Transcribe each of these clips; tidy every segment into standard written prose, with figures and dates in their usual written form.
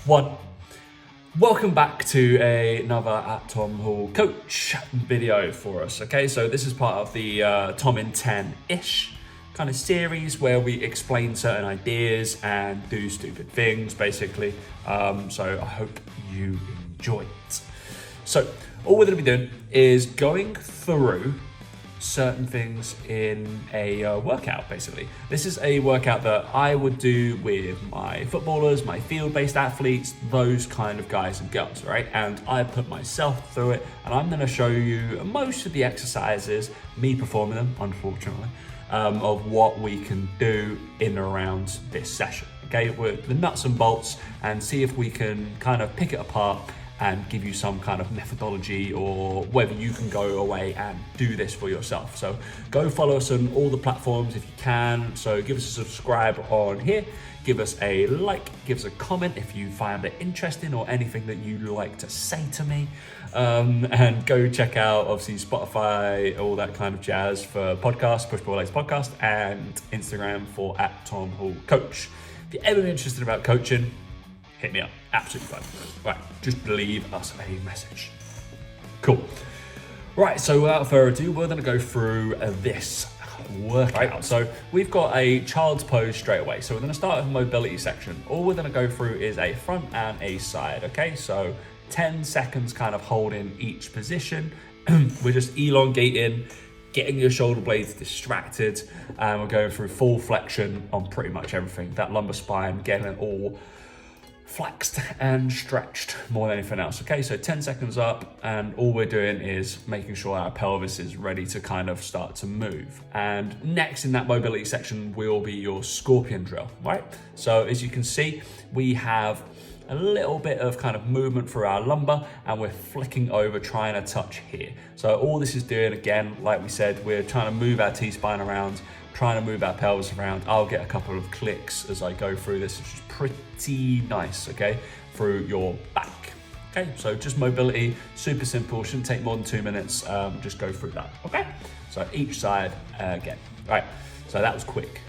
one. Welcome back to another at Tom Hall Coach video for us. Okay, so this is part of the Tom in 10-ish kind of series where we explain certain ideas and do stupid things, basically. So I hope you enjoy it. So all we're going to be doing is going through certain things in a workout, basically. This is a workout that I would do with my footballers, my field-based athletes, those kind of guys and girls, right? And I put myself through it, and I'm going to show you most of the exercises, me performing them, unfortunately, of what we can do in and around this session, okay? With the nuts and bolts, and see if we can kind of pick it apart and give you some kind of methodology, or whether you can go away and do this for yourself. So go follow us on all the platforms if you can. So give us a subscribe on here, give us a like, give us a comment if you find it interesting or anything that you'd like to say to me. And go check out obviously Spotify, all that kind of jazz for podcasts, Push Pull Legs Podcast, and Instagram for at Tom Hall Coach. If you're ever interested about coaching, hit me up, absolutely fine. Right, just leave us a message. Cool. Right, so without further ado, we're gonna go through this workout. Right, so we've got a child's pose straight away. So we're gonna start with the mobility section. All we're gonna go through is a front and a side, okay? So 10 seconds kind of holding each position. We're just elongating, getting your shoulder blades distracted, and we're going through full flexion on pretty much everything. That lumbar spine, getting it all flexed and stretched more than anything else. Okay, so 10 seconds up, and all we're doing is making sure our pelvis is ready to kind of start to move. And next in that mobility section will be your scorpion drill, right? So as you can see, we have a little bit of kind of movement through our lumbar, and we're flicking over, trying to touch here. So all this is doing, again, like we said, we're trying to move our T-spine around, trying to move our pelvis around. I'll get a couple of clicks as I go through this, which is pretty nice, okay, through your back. Okay, so just mobility, super simple, shouldn't take more than 2 minutes. Just go through that, okay? So each side again. Right, so that was quick.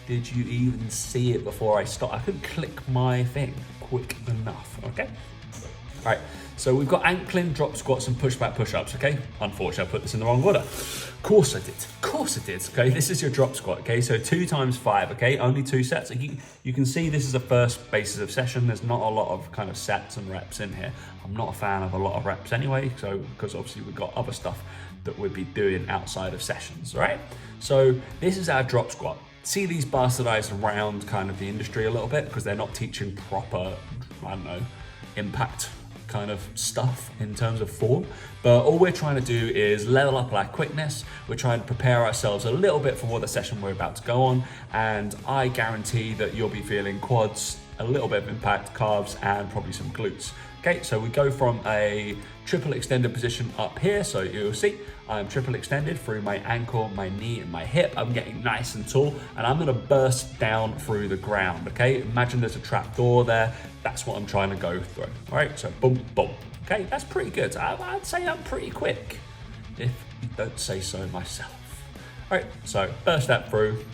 Did you even see it before I stopped? I couldn't click my thing quick enough, okay? All right, so we've got ankling, drop squats, and push back push-ups, okay? Unfortunately, I put this in the wrong order. Of course I did, okay? This is your drop squat, okay? So 2 times 5, okay? Only 2 sets. You can see this is the first basis of session. There's not a lot of kind of sets and reps in here. I'm not a fan of a lot of reps anyway, so because obviously we've got other stuff that we'd be doing outside of sessions, all right? So this is our drop squat. See these bastardized around kind of the industry a little bit because they're not teaching proper, I don't know, impact kind of stuff in terms of form. But all we're trying to do is level up our quickness. We're trying to prepare ourselves a little bit for what the session we're about to go on. And I guarantee that you'll be feeling quads, a little bit of impact, calves, and probably some glutes. Okay, so we go from a triple extended position up here. So you'll see I'm triple extended through my ankle, my knee, and my hip. I'm getting nice and tall, and I'm gonna burst down through the ground, okay? Imagine there's a trap door there. That's what I'm trying to go through, all right? So boom, boom. Okay, that's pretty good. I'd say I'm pretty quick, if you don't say so myself. All right, so burst that through.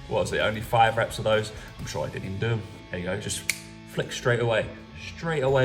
What was it, only 5 reps of those? I'm sure I didn't even do them. There you go, just flick straight away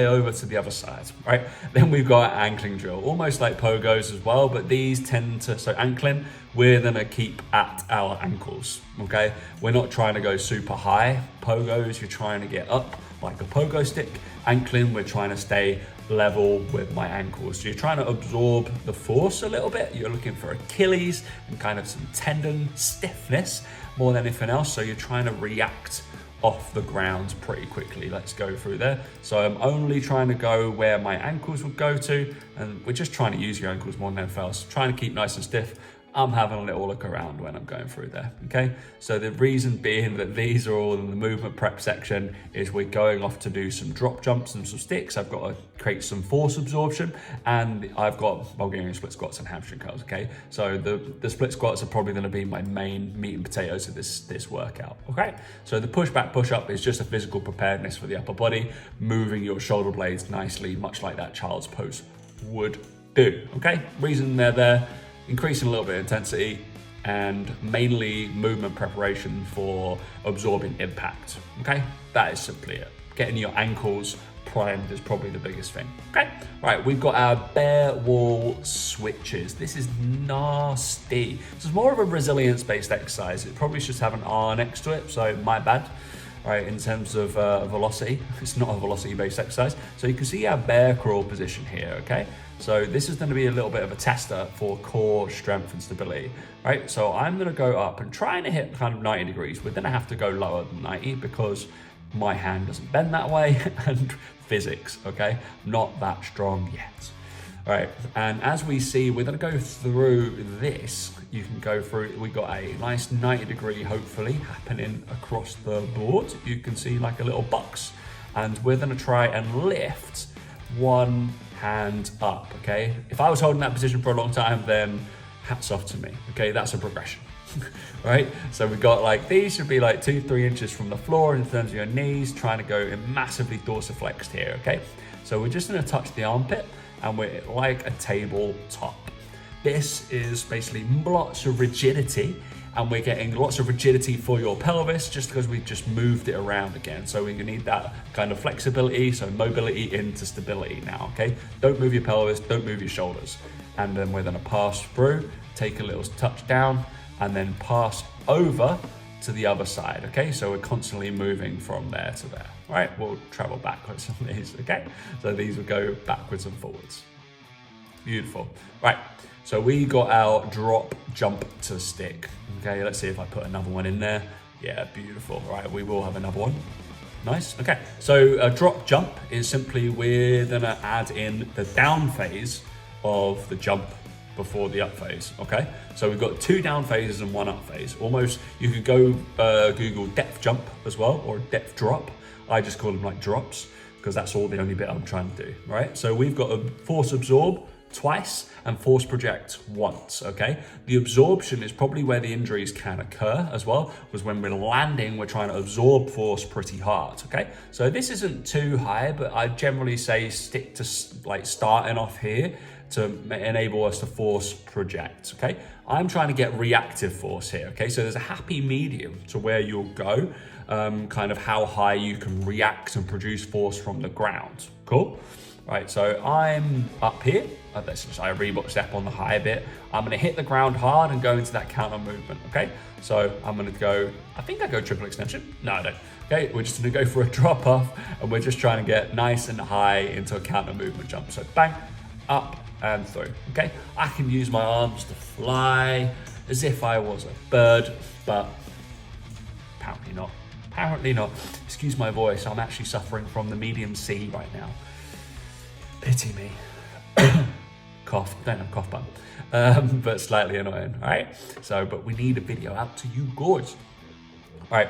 over to the other side, right? Then we've got ankling drill, almost like pogos as well, but these tend to, so ankling, we're gonna keep at our ankles, okay? We're not trying to go super high. Pogos, you're trying to get up like a pogo stick. Ankling, we're trying to stay level with my ankles. So you're trying to absorb the force a little bit. You're looking for Achilles and kind of some tendon stiffness more than anything else. So you're trying to react off the ground pretty quickly. Let's go through there. So I'm only trying to go where my ankles would go to, and we're just trying to use your ankles more than anything else. Trying to keep nice and stiff. I'm having a little look around when I'm going through there, okay? So the reason being that these are all in the movement prep section is we're going off to do some drop jumps and some sticks. I've got to create some force absorption, and I've got Bulgarian split squats and hamstring curls, okay? So the split squats are probably gonna be my main meat and potatoes of this workout, okay? So the push back push up is just a physical preparedness for the upper body, moving your shoulder blades nicely, much like that child's pose would do, okay? Reason they're there, increasing a little bit of intensity, and mainly movement preparation for absorbing impact, okay? That is simply it. Getting your ankles primed is probably the biggest thing. Okay, right, we've got our bare wall switches. This is nasty. This is more of a resilience-based exercise. It probably should have an R next to it, so my bad. Right, in terms of velocity, it's not a velocity-based exercise. So you can see our bear crawl position here, okay? So this is going to be a little bit of a tester for core strength and stability, right? So I'm going to go up and trying to hit kind of 90 degrees. We're going to have to go lower than 90 because my hand doesn't bend that way and physics, okay? Not that strong yet. All right, and as we see, we're gonna go through this. You can go through, we got a nice 90 degree, hopefully, happening across the board. You can see like a little box. And we're gonna try and lift one hand up, okay? If I was holding that position for a long time, then hats off to me, okay? That's a progression. Right, so we've got like, these should be like 2-3 inches from the floor in terms of your knees, trying to go in massively dorsiflexed here, okay? So we're just gonna touch the armpit and we're like a tabletop. This is basically lots of rigidity, and we're getting lots of rigidity for your pelvis just because we just moved it around again. So we need that kind of flexibility, so mobility into stability now, okay? Don't move your pelvis, don't move your shoulders. And then we're gonna pass through, take a little touch down, and then pass over to the other side, okay? So we're constantly moving from there to there, all right? We'll travel backwards on these, okay? So these will go backwards and forwards. Beautiful, right? So we got our drop, jump to stick, okay? Let's see if I put another one in there. Yeah, beautiful, right? We will have another one. Nice, okay. So a drop jump is simply we're gonna add in the down phase of the jump before the up phase, okay? So we've got 2 down phases and 1 up phase. Almost, you could go Google depth jump as well, or depth drop. I just call them like drops, because that's all the only bit I'm trying to do, right? So we've got a force absorb twice and force project once, okay? The absorption is probably where the injuries can occur as well, because when we're landing, we're trying to absorb force pretty hard, okay? So this isn't too high, but I generally say stick to like starting off here to enable us to force project, okay? I'm trying to get reactive force here, okay? So there's a happy medium to where you'll go, kind of how high you can react and produce force from the ground, cool? Right, so I'm up here. Let's just I Reebok step on the high bit. I'm gonna hit the ground hard and go into that counter movement, okay? So I'm gonna go, I think I go triple extension. No, I don't. Okay, we're just gonna go for a drop off, and we're just trying to get nice and high into a counter movement jump. So bang, up and through, okay? I can use my arms to fly as if I was a bird, but apparently not. Apparently not. Excuse my voice, I'm actually suffering from the medium C right now. Pity me. Cough, don't have a cough button, but slightly annoying, all right? So, but we need a video out to you guys. All right,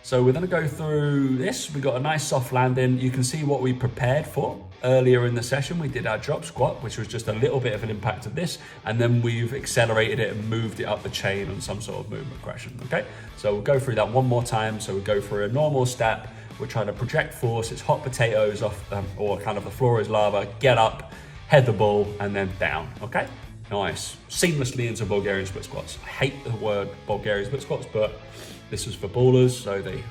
so we're gonna go through this. We got a nice soft landing. You can see what we prepared for. Earlier in the session, we did our drop squat, which was just a little bit of an impact of this, and then we've accelerated it and moved it up the chain on some sort of movement progression, okay? So we'll go through that one more time. So we go through a normal step. We're trying to project force. It's hot potatoes off, or kind of the floor is lava. Get up, head the ball, and then down, okay? Nice. Seamlessly into Bulgarian split squats. I hate the word Bulgarian split squats, but this is for ballers, so they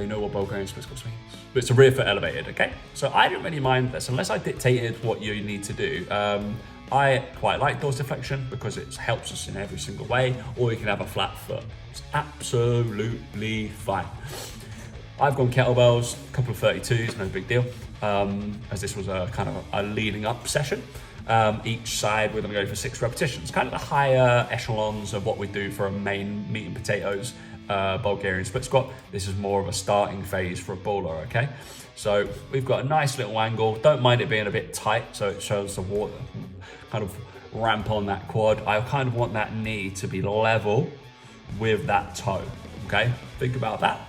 know what Bulgarian split squats means. But it's a rear foot elevated, okay? So I don't really mind this unless I dictated what you need to do. I quite like dorsiflexion because it helps us in every single way, or you can have a flat foot. It's absolutely fine. I've gone kettlebells, a couple of 32s, no big deal, as this was a kind of a leading up session. Each side we're gonna go for 6 repetitions, kind of the higher echelons of what we do for a main meat and potatoes Bulgarian split squat. This is more of a starting phase for a baller, okay? So we've got a nice little angle. Don't mind it being a bit tight, so it shows the water kind of ramp on that quad. I kind of want that knee to be level with that toe, okay? Think about that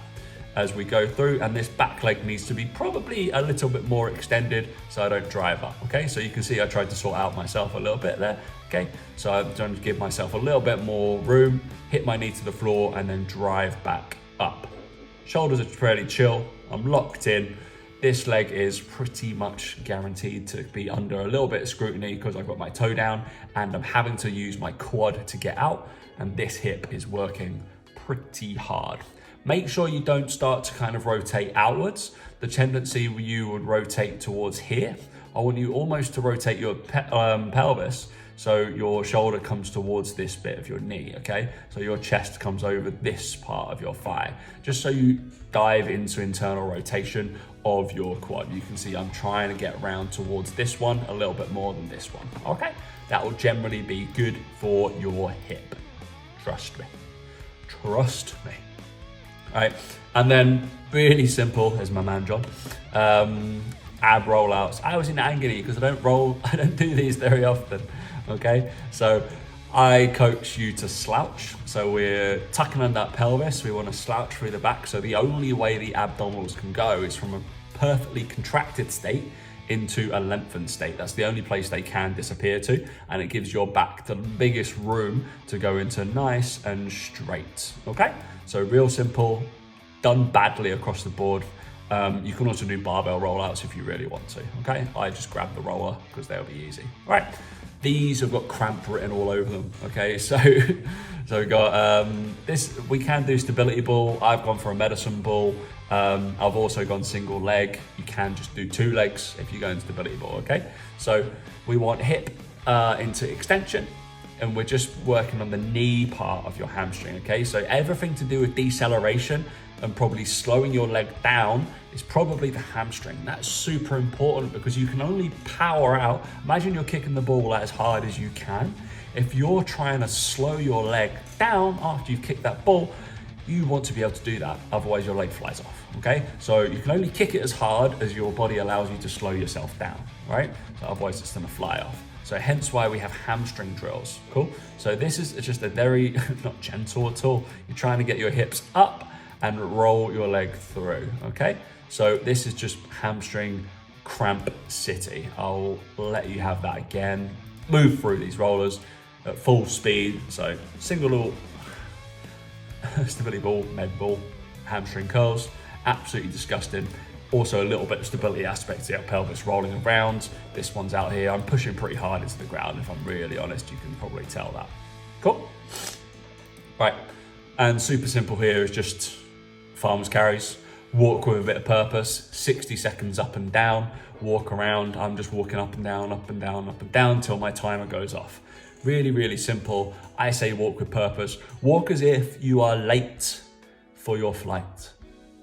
as we go through, and this back leg needs to be probably a little bit more extended so I don't drive up, okay? So you can see I tried to sort out myself a little bit there, okay? So I'm trying to give myself a little bit more room, hit my knee to the floor, and then drive back up. Shoulders are fairly chill, I'm locked in. This leg is pretty much guaranteed to be under a little bit of scrutiny because I've got my toe down and I'm having to use my quad to get out, and this hip is working pretty hard. Make sure you don't start to kind of rotate outwards. The tendency you would rotate towards here. I want you almost to rotate your pelvis so your shoulder comes towards this bit of your knee, okay? So your chest comes over this part of your thigh, just so you dive into internal rotation of your quad. You can see I'm trying to get around towards this one a little bit more than this one, okay? That will generally be good for your hip. Trust me, trust me. All right, and then really simple, as my man John, ab rollouts. I was in agony because I don't do these very often, okay? So I coach you to slouch. So we're tucking under that pelvis. We want to slouch through the back. So the only way the abdominals can go is from a perfectly contracted state into a lengthened state. That's the only place they can disappear to, and it gives your back the biggest room to go into nice and straight, okay? So real simple, done badly across the board. You can also do barbell rollouts if you really want to, okay? I just grab the roller because they'll be easy. All right, these have got cramp written all over them, okay? So we've got this, we can do stability ball. I've gone for a medicine ball. I've also gone single leg. You can just do 2 legs if you go into stability ball, okay? So we want hip into extension, and we're just working on the knee part of your hamstring, okay? So everything to do with deceleration and probably slowing your leg down is probably the hamstring. That's super important because you can only power out. Imagine you're kicking the ball as hard as you can. If you're trying to slow your leg down after you've kicked that ball, you want to be able to do that, otherwise your leg flies off, okay? So you can only kick it as hard as your body allows you to slow yourself down, right? So otherwise it's gonna fly off. So hence why we have hamstring drills, cool? So this is just a very, not gentle at all. You're trying to get your hips up and roll your leg through, okay? So this is just hamstring cramp city. I'll let you have that again. Move through these rollers at full speed. So single little stability ball, med ball, hamstring curls, absolutely disgusting. Also a little bit of stability aspect to the pelvis rolling around. This one's out here. I'm pushing pretty hard into the ground. If I'm really honest, you can probably tell that. Cool. Right, and super simple here is just farmer's carries. Walk with a bit of purpose, 60 seconds up and down, walk around. I'm just walking up and down, up and down, up and down till my timer goes off. Really, really simple. I say walk with purpose. Walk as if you are late for your flight.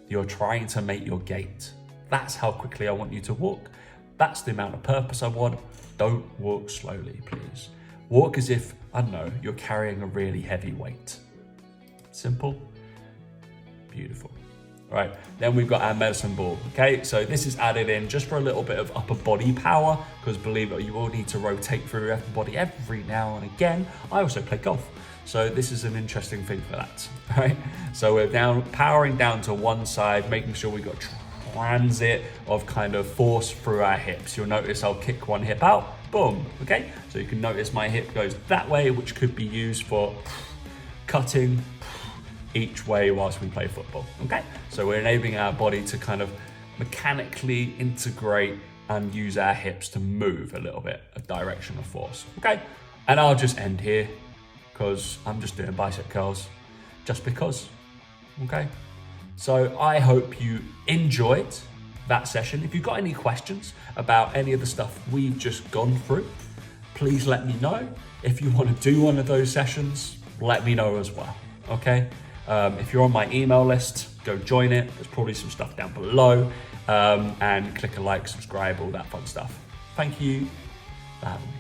You're trying to make your gait. That's how quickly I want you to walk. That's the amount of purpose I want. Don't walk slowly, please. Walk as if, I don't know, you're carrying a really heavy weight. Simple, beautiful. All right, then we've got our medicine ball, okay? So this is added in just for a little bit of upper body power, because believe it, you will need to rotate through your upper body every now and again. I also play golf, so this is an interesting thing for that, all right? So we're down, powering down to one side, making sure we've got transit of kind of force through our hips. You'll notice I'll kick one hip out, boom, okay? So you can notice my hip goes that way, which could be used for cutting each way whilst we play football, okay? So we're enabling our body to kind of mechanically integrate and use our hips to move a little bit of direction of force, okay? And I'll just end here because I'm just doing bicep curls just because, okay? So I hope you enjoyed that session. If you've got any questions about any of the stuff we've just gone through, please let me know. If you want to do one of those sessions, let me know as well, okay? If you're on my email list, go join it. There's probably some stuff down below, and click a like, subscribe, all that fun stuff. Thank you for having me.